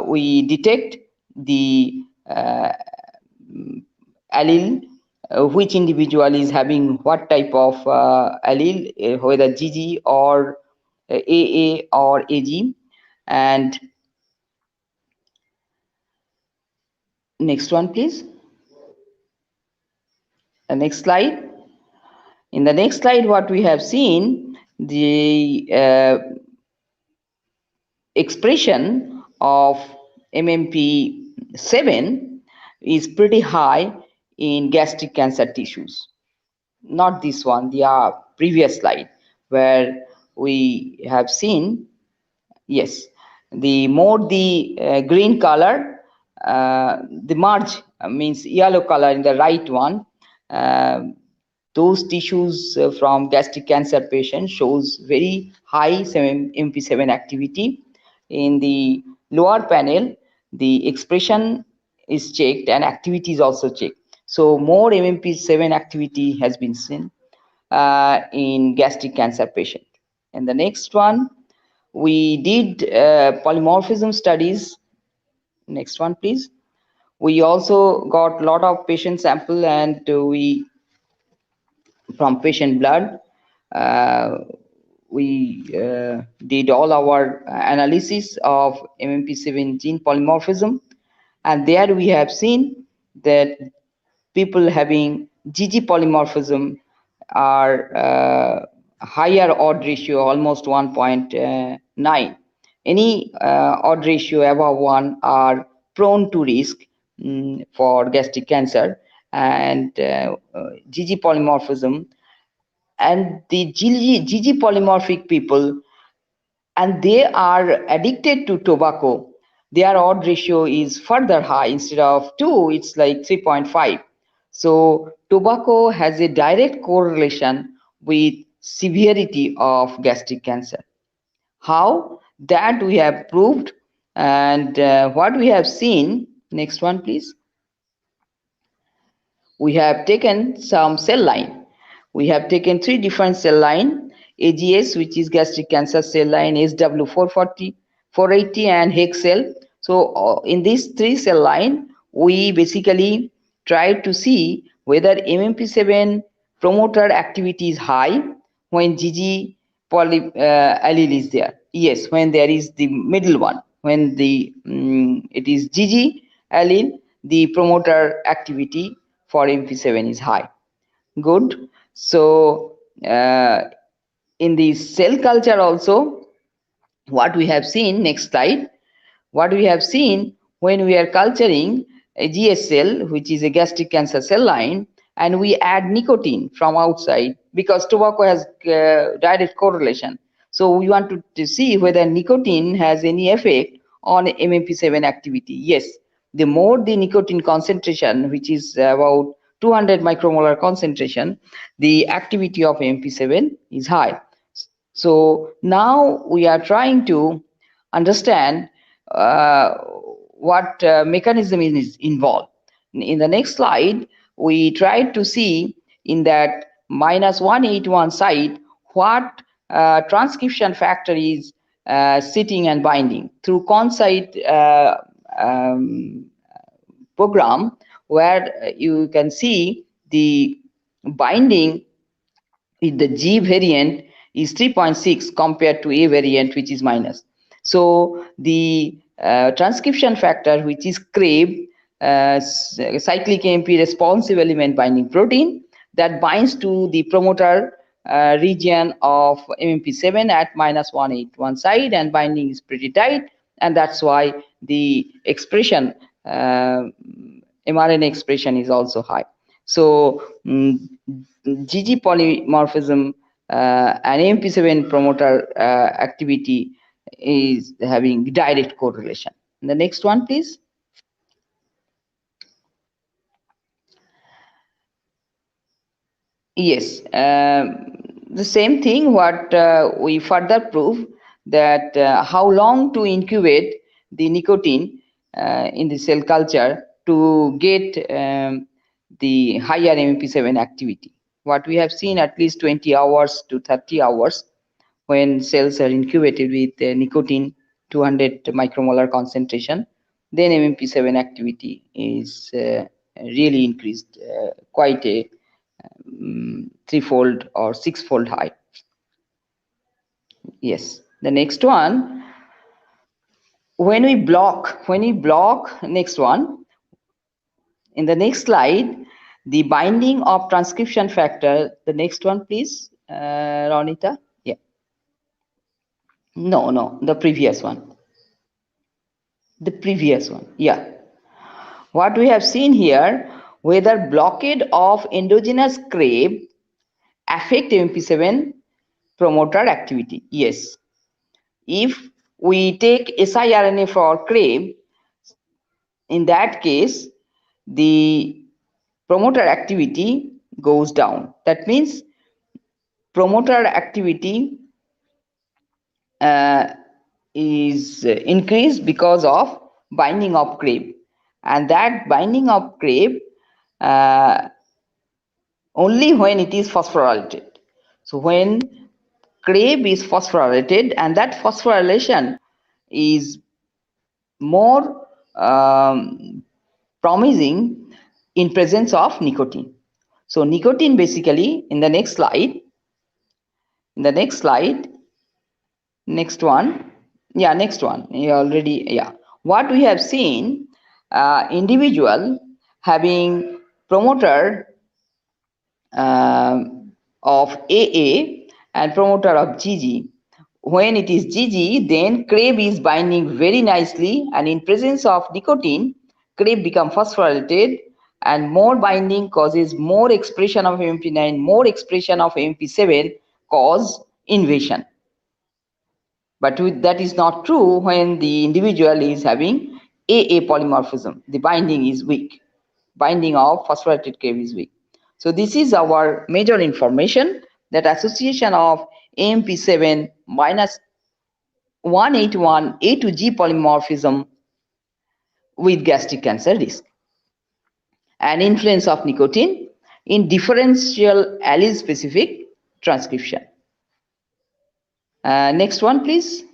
we detect the allele, which individual is having what type of allele, whether GG or AA or AG. And next one, please. The next slide. In the next slide, what we have seen, the expression of MMP7 is pretty high in gastric cancer tissues. Not this one, the previous slide, where we have seen, yes, The more the green color, the marge means yellow color in the right one. Uh, those tissues from gastric cancer patient shows very high MP7 activity. In the lower panel, the expression is checked and activity is also checked. So more MMP7 activity has been seen in gastric cancer patient. And the next one, we did polymorphism studies. Next one, please. We also got a lot of patient sample, and we from patient blood we did all our analysis of MMP7 gene polymorphism, and there we have seen that people having GG polymorphism are higher odd ratio, almost 1.9. Any odd ratio above 1 are prone to risk for gastric cancer, and GG polymorphism and the GG polymorphic people, and they are addicted to tobacco, their odd ratio is further high. Instead of 2, it's like 3.5. So tobacco has a direct correlation with severity of gastric cancer. How? That we have proved, and what we have seen. Next one, please. We have taken some cell line. We have taken 3 different cell line: AGS, which is gastric cancer cell line, SW440, 480, and Hex cell. So in these 3 cell line, we basically try to see whether MMP7 promoter activity is high when GG allele is there. Yes, when there is the middle one, when the it is GG allele, the promoter activity for MP7 is high. Good. So in the cell culture also, what we have seen, next slide, what we have seen when we are culturing a GS cell, which is a gastric cancer cell line, and we add nicotine from outside, because tobacco has direct correlation. So we want to see whether nicotine has any effect on MMP7 activity. Yes, the more the nicotine concentration, which is about 200 micromolar concentration, the activity of MMP7 is high. So now we are trying to understand what mechanism is involved. In the next slide, we tried to see in that -181 site what transcription factor is sitting and binding through consite program, where you can see the binding with the G variant is 3.6 compared to A variant, which is minus. So the transcription factor, which is CRAVE, cyclic AMP responsive element binding protein, that binds to the promoter region of MMP7 at -181 side, and binding is pretty tight, and that's why the expression, mRNA expression, is also high. So GG polymorphism and AMP7 promoter activity is having direct correlation. The next one, please. Yes, the same thing what we further prove, that how long to incubate the nicotine in the cell culture to get the higher MMP7 activity. What we have seen, at least 20 hours to 30 hours when cells are incubated with nicotine 200 micromolar concentration, then MMP7 activity is really increased quite a threefold or sixfold high. Yes, the next one, when we block, next one, in the next slide, the binding of transcription factor, the next one, please, Ronita. Yeah. No, the previous one. The previous one, yeah. What we have seen here, whether blockade of endogenous CRAVE affect MP7 promoter activity. Yes. If we take siRNA for CRAVE, in that case, the promoter activity goes down. That means promoter activity uh, is increased because of binding of CRAVE, and that binding of CRAVE uh, only when it is phosphorylated. So when CRAVE is phosphorylated, and that phosphorylation is more promising in presence of nicotine. So nicotine basically, in the next slide, next one, what we have seen, individual having promoter of AA and promoter of GG. When it is GG, then CRAVE is binding very nicely, and in presence of nicotine, CRAVE become phosphorylated, and more binding causes more expression of AMP9, more expression of AMP7 cause invasion. But that is not true when the individual is having AA polymorphism. The binding is weak. Binding of phosphorylated CRAVE is weak. So this is our major information, that association of AMP7 minus 181 A to G polymorphism with gastric cancer risk, and influence of nicotine in differential allele specific transcription. Next one, please.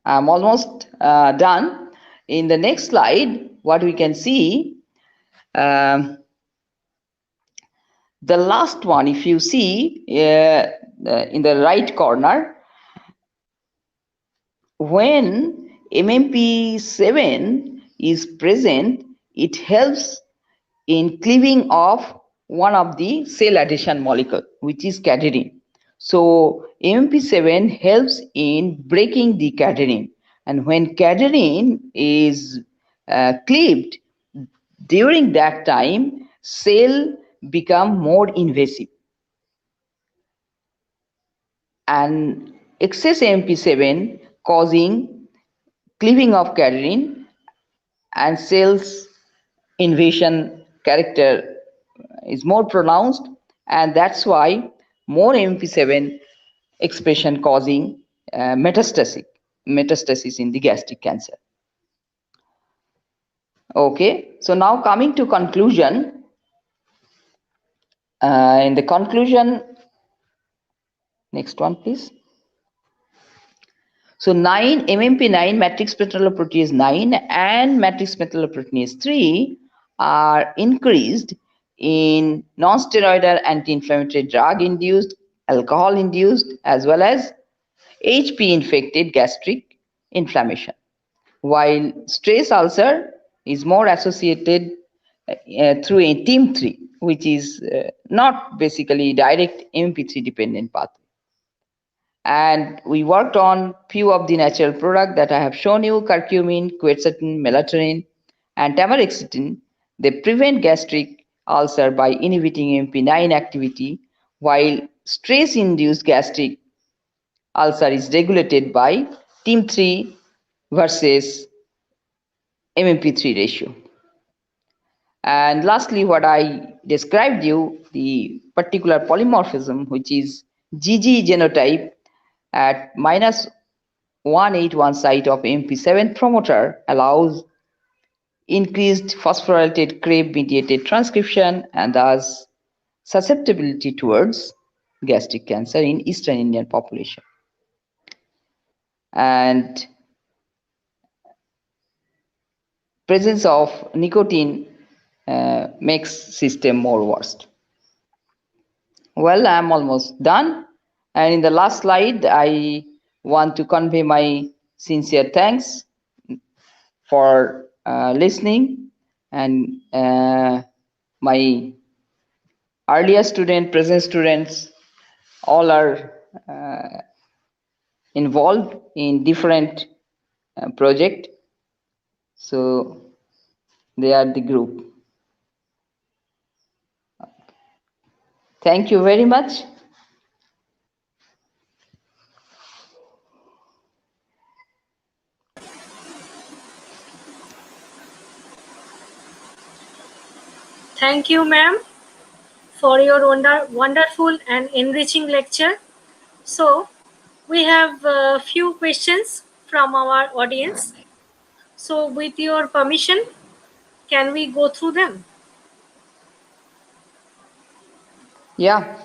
I'm almost done. In the next slide, what we can see, the last one, if you see in the right corner, when MMP7 is present, it helps in cleaving of one of the cell adhesion molecule, which is cadherin. So MMP7 helps in breaking the cadherin, and when cadherin is cleaved, during that time cell become more invasive, and excess AMP7 causing cleaving of cadherin and cells invasion character is more pronounced, and that's why more MP7 expression causing metastasis in the gastric cancer. Okay, so now coming to conclusion. In the conclusion, next one please. So 9 MMP9 matrix metalloproteinase 9 and matrix metalloproteinase 3 are increased in non-steroidal anti-inflammatory drug induced, alcohol induced, as well as HP infected gastric inflammation, while stress ulcer is more associated through a TIM3, which is not basically direct MP3 dependent pathway. And we worked on few of the natural products that I have shown you: curcumin, quercetin, melatonin, and tamaroxetin. They prevent gastric ulcer by inhibiting MP9 activity, while stress-induced gastric ulcer is regulated by TIM3 versus MMP3 ratio. And lastly, what I described you, the particular polymorphism, which is GG genotype at minus 181 site of MP7 promoter, allows increased phosphorylated CRAVE mediated transcription and thus susceptibility towards gastric cancer in Eastern Indian population. And presence of nicotine makes system more worst. Well, I'm almost done. And in the last slide, I want to convey my sincere thanks for listening, and my earlier student, present students, all are involved in different project. So they are the group. Thank you very much. Thank you, ma'am, for your wonderful and enriching lecture. So, we have a few questions from our audience. So, with your permission, can we go through them? Yeah,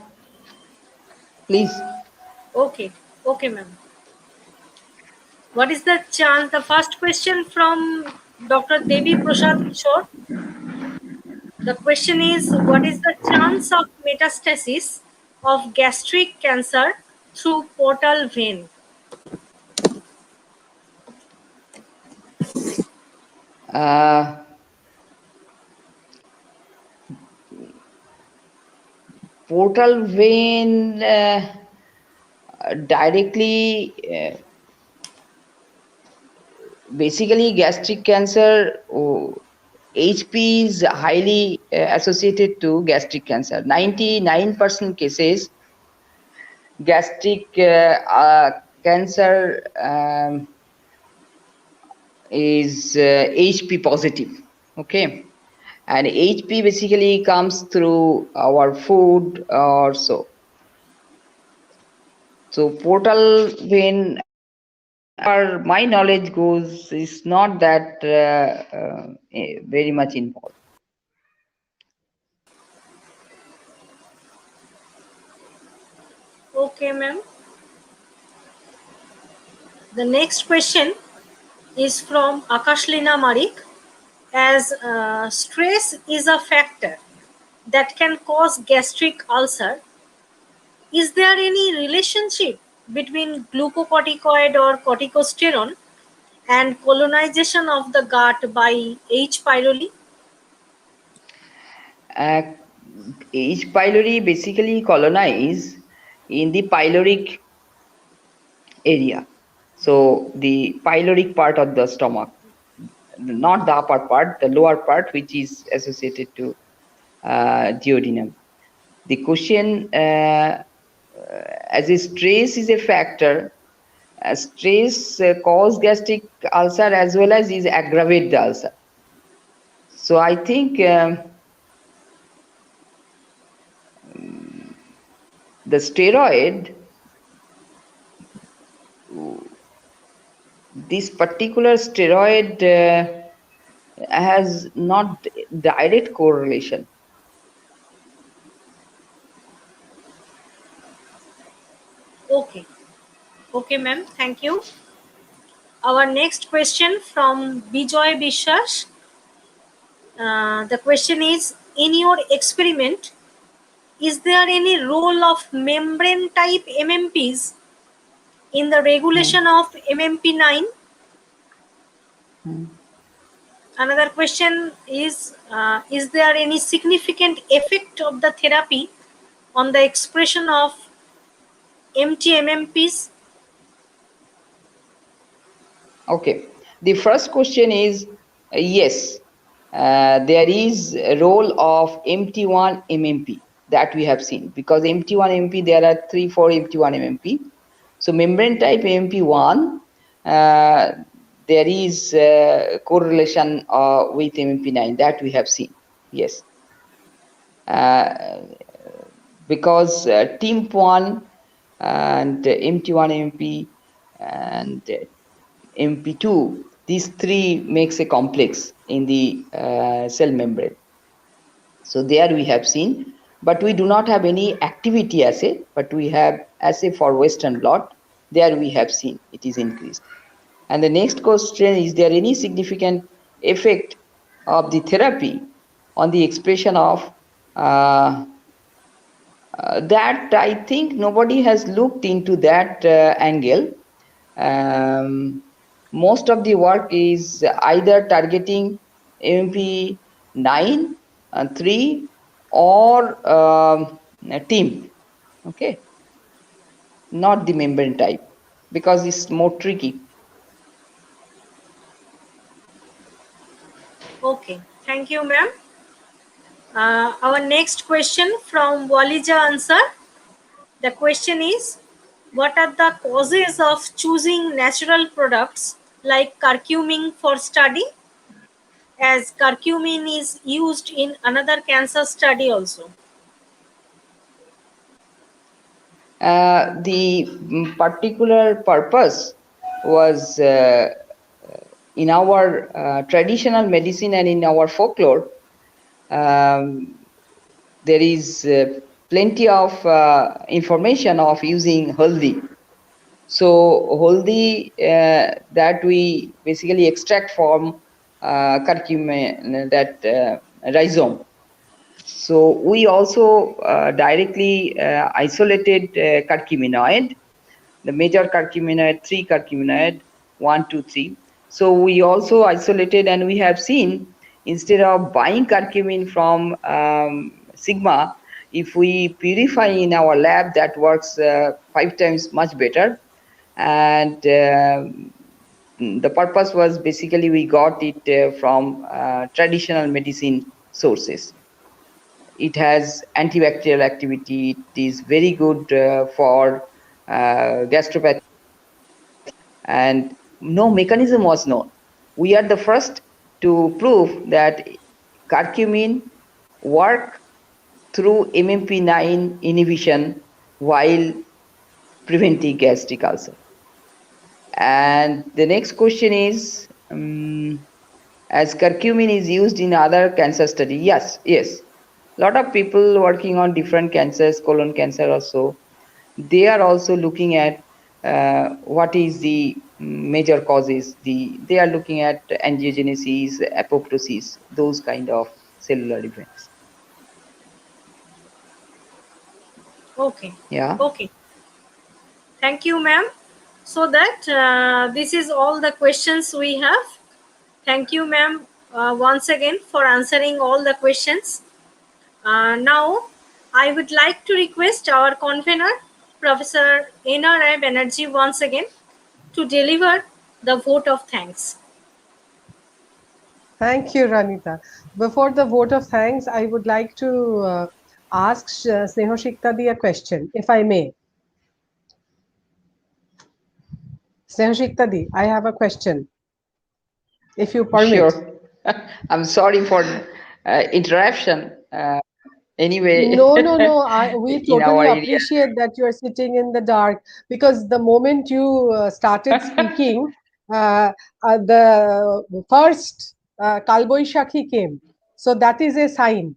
please. Okay, okay, ma'am. What is the chance? The first question from Dr. Devi Prasad Kishore. The question is, what is the chance of metastasis of gastric cancer through portal vein? Uh, Portal vein directly, basically gastric cancer. HP is highly associated to gastric cancer. 99% cases, gastric cancer is HP positive. Okay, and HP basically comes through our food or so. So portal vein, or my knowledge goes, is not that very much involved. Okay, ma'am. The next question is from Akashlina Marik. As stress is a factor that can cause gastric ulcer, is there any relationship between glucocorticoid or corticosterone and colonization of the gut by H. pylori? Uh, H. pylori basically colonize in the pyloric area. So the pyloric part of the stomach, not the upper part, the lower part, which is associated to duodenum. The question, as a stress is a factor, stress cause gastric ulcer as well as is aggravate the ulcer. So I think the steroid, this particular steroid has not direct correlation. Okay. Okay, ma'am. Thank you. Our next question from Bijoy Bishwas. The question is, in your experiment, is there any role of membrane type MMPs in the regulation of MMP9? Another question is there any significant effect of the therapy on the expression of MTMMPs? Okay. The first question is yes, there is a role of MT1 MMP that we have seen, because MT1 MMP, there are 3-4 MT1 MMP. So membrane type MMP1, there is correlation with MMP9 that we have seen. Yes, because TIMP1 and MT1 MMP and MP2, these three makes a complex in the cell membrane. So there we have seen, but we do not have any activity assay, but we have assay for Western blot. There we have seen it is increased. And the next question, is there any significant effect of the therapy on the expression of that? I think nobody has looked into that angle. Most of the work is either targeting MP9 and 3 or TIMP, okay, not the membrane type, because it's more tricky. Okay, thank you, ma'am. Our next question from Walija Ansar. The question is, what are the causes of choosing natural products like curcumin for study? as curcumin is used in another cancer study also? The particular purpose was in our traditional medicine and in our folklore. Um, there is plenty of information of using haldi. So haldi that we basically extract from curcumin, that rhizome. So we also directly isolated curcuminoid, the major curcuminoid, three curcuminoid, 1, 2, 3. So we also isolated, and we have seen, instead of buying curcumin from Sigma, if we purify in our lab, that works 5 times much better. And the purpose was basically we got it from traditional medicine sources. It has antibacterial activity. It is very good for gastropathy, and no mechanism was known. We are the first to prove that curcumin work through MMP9 inhibition while preventing gastric ulcer. And the next question is, as curcumin is used in other cancer study? Yes. Lot of people working on different cancers, colon cancer also, they are also looking at what is the major causes. They are looking at angiogenesis, apoptosis, those kind of cellular events. Okay. Yeah. Okay. Thank you, ma'am. So that this is all the questions we have. Thank you, ma'am, once again for answering all the questions. Now, I would like to request our convener, Professor NRI Banerjee, once again to deliver the vote of thanks. Thank you, Ranita. Before the vote of thanks, I would like to ask Snehasikta a question, if I may. Snehasikta, I have a question, if you permit. Sure. I'm sorry for interruption. Anyway, No. We in totally our area. appreciate that you are sitting in the dark, because the moment you started speaking, the first Kalboishakhi came. So that is a sign.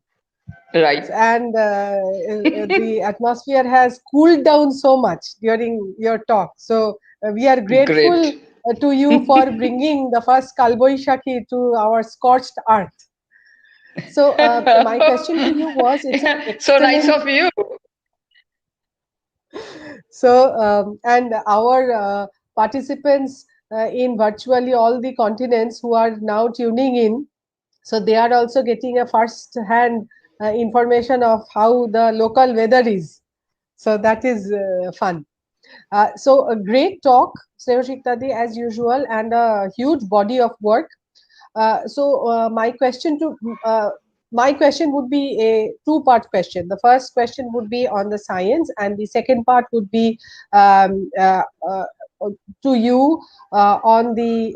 Right. And the atmosphere has cooled down so much during your talk. So we are grateful Great. to you for bringing the first Kalboishakhi to our scorched earth. So my question to you was, it's an So nice excellent. of you. So and our participants in virtually all the continents who are now tuning in, so they are also getting a first hand information of how the local weather is. So that is fun. So a great talk, Snehasikta, as usual, and a huge body of work. My question would be a two-part question. The first question would be on the science, and the second part would be um, uh, uh, to you on the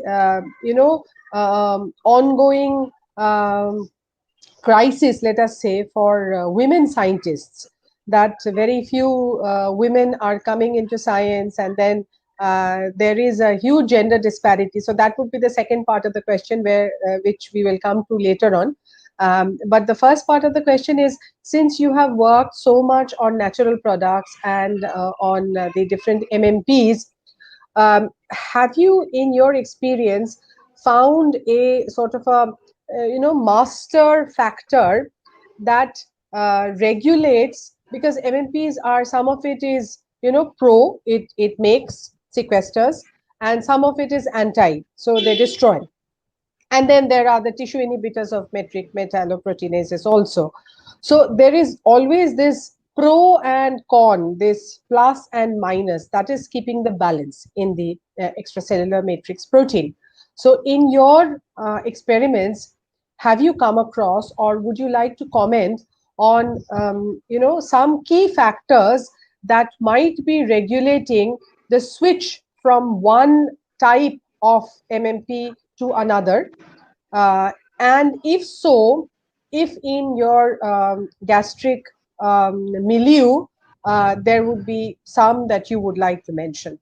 ongoing crisis, let us say, for women scientists, that very few women are coming into science, and then there is a huge gender disparity. So that would be the second part of the question, where which we will come to later on. But the first part of the question is, since you have worked so much on natural products and on the different MMPs, have you, in your experience, found a sort of a master factor that regulates, because MMPs are, some of it is pro, it makes sequesters, and some of it is anti, so they destroy. And then there are the tissue inhibitors of metalloproteinases also. So there is always this pro and con, this plus and minus, that is keeping the balance in the extracellular matrix protein. So in your experiments, have you come across, or would you like to comment on some key factors that might be regulating the switch from one type of MMP to another, And if so, if in your gastric milieu, there would be some that you would like to mention.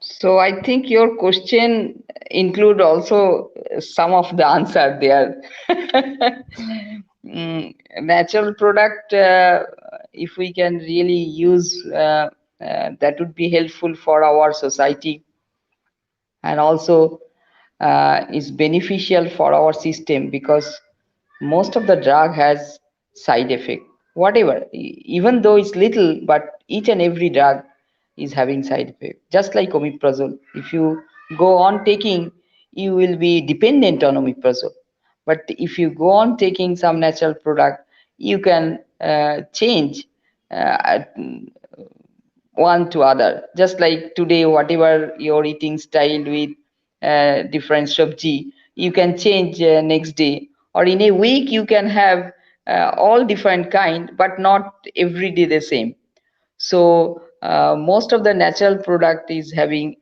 So I think your question include also some of the answer there. Natural product, if we can really use, that would be helpful for our society, and also is beneficial for our system, because most of the drug has side effect, whatever, even though it's little, but each and every drug is having side effect, just like omeprazole. If you go on taking, you will be dependent on omeprazole. But if you go on taking some natural product, you can change uh, one to other, just like today whatever your eating style with different sabji, you can change next day, or in a week you can have all different kind, but not every day the same. So most of the natural product is having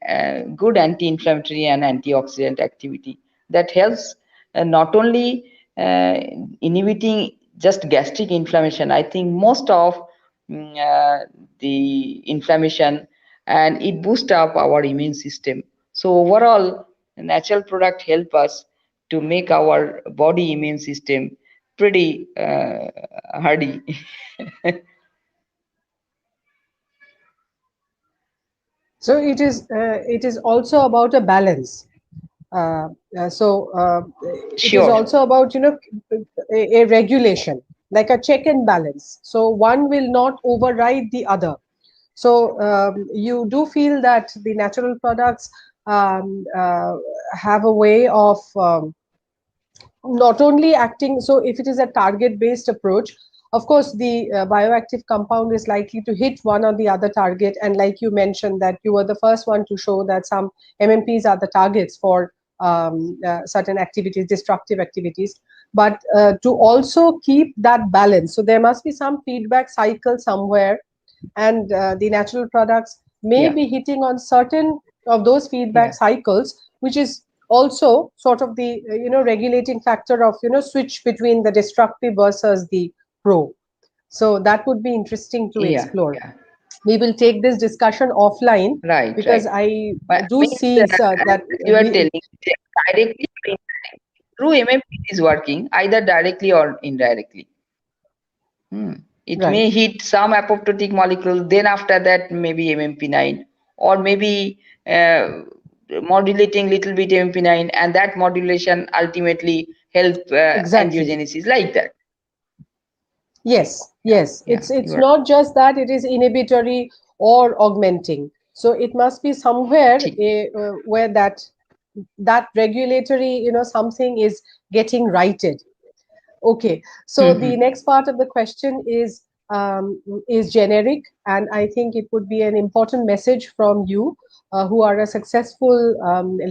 good anti-inflammatory and antioxidant activity that helps not only uh, inhibiting just gastric inflammation. I think most of the inflammation, and it boosts up our immune system. So overall, natural product help us to make our body immune system pretty hardy. So it is also about a balance. Uh, it is Sure. also about, a regulation, like a check and balance. So one will not override the other. So you do feel that the natural products have a way of not only acting. So if it is a target based approach, of course the bioactive compound is likely to hit one or the other target, and like you mentioned that you were the first one to show that some mmps are the targets for certain activities, destructive activities. But to also keep that balance, so there must be some feedback cycle somewhere, and the natural products may Yeah. be hitting on certain of those feedback Yeah. cycles, which is also sort of the regulating factor of switch between the destructive versus the pro. So that would be interesting to Yeah. explore. Yeah. We will take this discussion offline, Right. because Right. I But do means see as that you are we telling, directly or indirectly, through MMP is working either directly or indirectly. Hmm. It right. may hit some apoptotic molecule, then after that maybe MMP9, or maybe modulating little bit MMP9, and that modulation ultimately help Exactly. angiogenesis, like that. Yes, Yeah. yes. Yeah. It's You are not just that it is inhibitory or augmenting. So it must be somewhere ঠিক. where that regulatory, something is getting righted. Okay. Hmm. So the Hmm. next part of the question is generic, and I think it would be an important message from you, who are a successful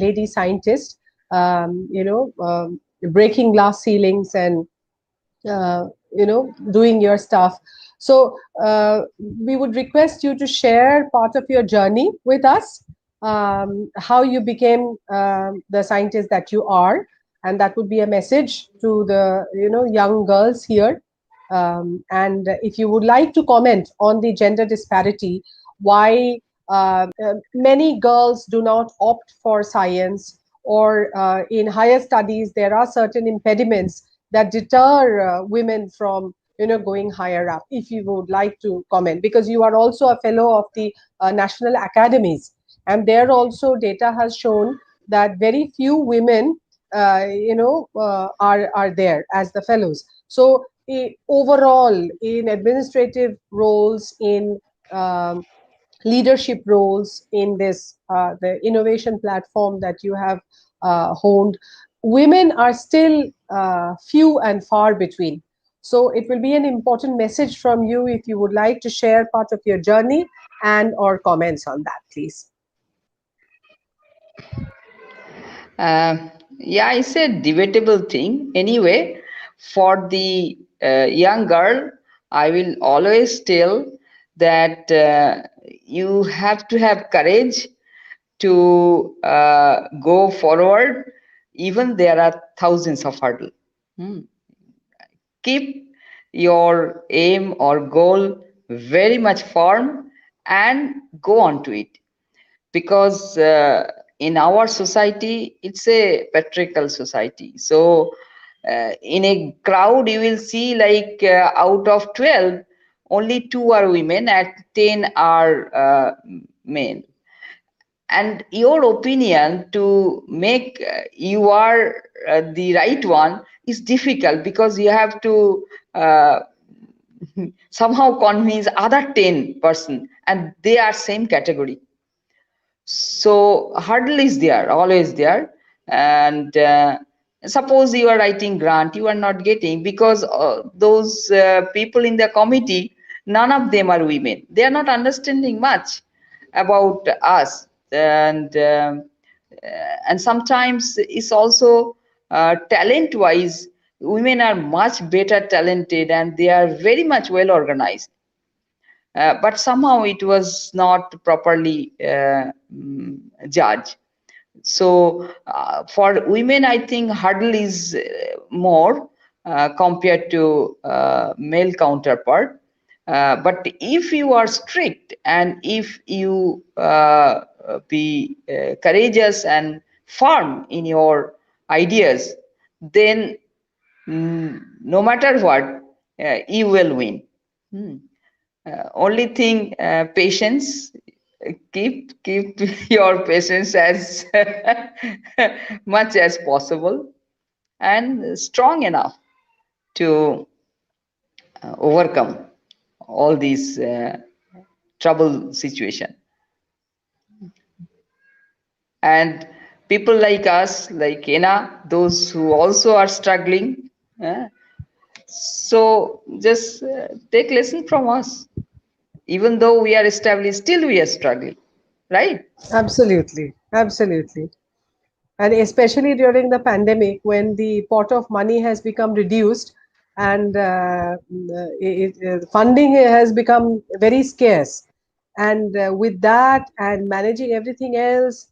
lady scientist, breaking glass ceilings and doing your stuff. So we would request you to share part of your journey with us, how you became the scientist that you are, and that would be a message to the young girls here. And if you would like to comment on the gender disparity, why many girls do not opt for science, or in higher studies there are certain impediments that deter women from going higher up. If you would like to comment, because you are also a fellow of the national academies, and there also data has shown that very few women are there as the fellows. So overall, in administrative roles, in leadership roles, in this the innovation platform that you have honed, women are still few and far between. So it will be an important message from you if you would like to share part of your journey and or comments on that, please. Yeah, it's a debatable thing. Anyway, for the young girl, I will always tell that you have to have courage, to go forward, even there are thousands of hurdles. Hmm. Keep your aim or goal very much firm and go on to it, because in our society it's a patriarchal society. So in a crowd you will see like out of 12 only 2 are women and 10 are men. And your opinion to make you are the right one is difficult, because you have to uh, somehow convince other 10 person and they are same category. So hurdle is there, always there. And suppose you are writing grant, you are not getting, because those people in the committee, none of them are women, they are not understanding much about us. And sometimes it's also talent wise, women are much better talented and they are very much well organized, but somehow it was not properly judged. So for women, I think hurdle is more compared to male counterpart. But if you are strict and if you be courageous and firm in your ideas, then no matter what, you will win. Hmm. Only thing, patience. Keep your patience as much as possible and strong enough to overcome all these trouble situation. And people like us, like Ena, those who also are struggling, uh, so just take lesson from us. Even though we are established, still we are struggling, right? Absolutely, absolutely. And especially during the pandemic, when the pot of money has become reduced and funding has become very scarce, and with that and managing everything else,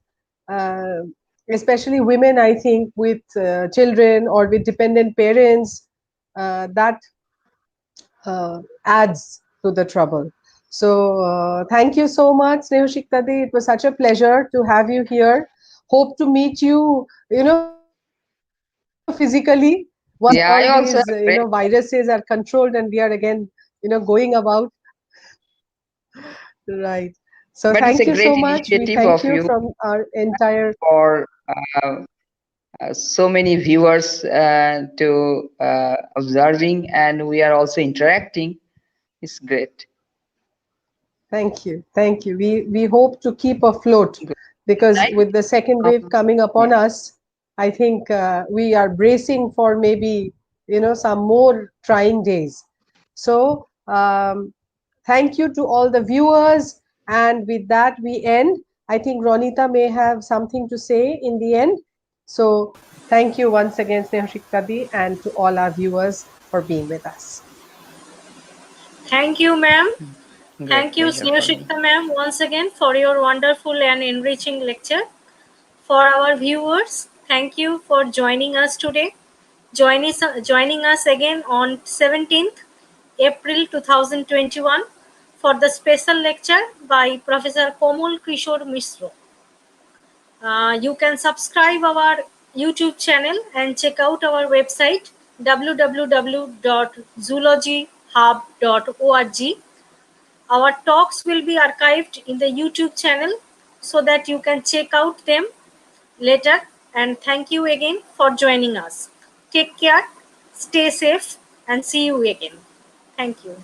uh, especially women, I think, with children or with dependent parents, that adds to the trouble. So thank you so much, Snehasikta. It was such a pleasure to have you here. Hope to meet you, physically once all these, Yeah, I also have great. viruses are controlled and we are again, going about. Right. So But it's thank a you great so much. We initiative thank of you you from our entire. for so many viewers to observing, and we are also interacting. It's great. Thank you. Thank you. We hope to keep afloat Good because night. with the second wave coming upon Yeah. us, I think we are bracing for maybe, some more trying days. So, thank you to all the viewers. And with that, we end. I think Ronita may have something to say in the end. So, thank you once again, Snehasikta, and to all our viewers for being with us. Thank you, ma'am. Great Thank you, pleasure for me. Snehasikta ma'am, once again for your wonderful and enriching lecture. For our viewers, thank you for joining us today. Joining us again on 17th April 2021 for the special lecture by Professor Komul Kishore Misro. You can subscribe our YouTube channel and check out our website www.zoologyhub.org. Our talks will be archived in the YouTube channel so that you can check out them later. And thank you again for joining us. Take care, stay safe, and see you again. Thank you.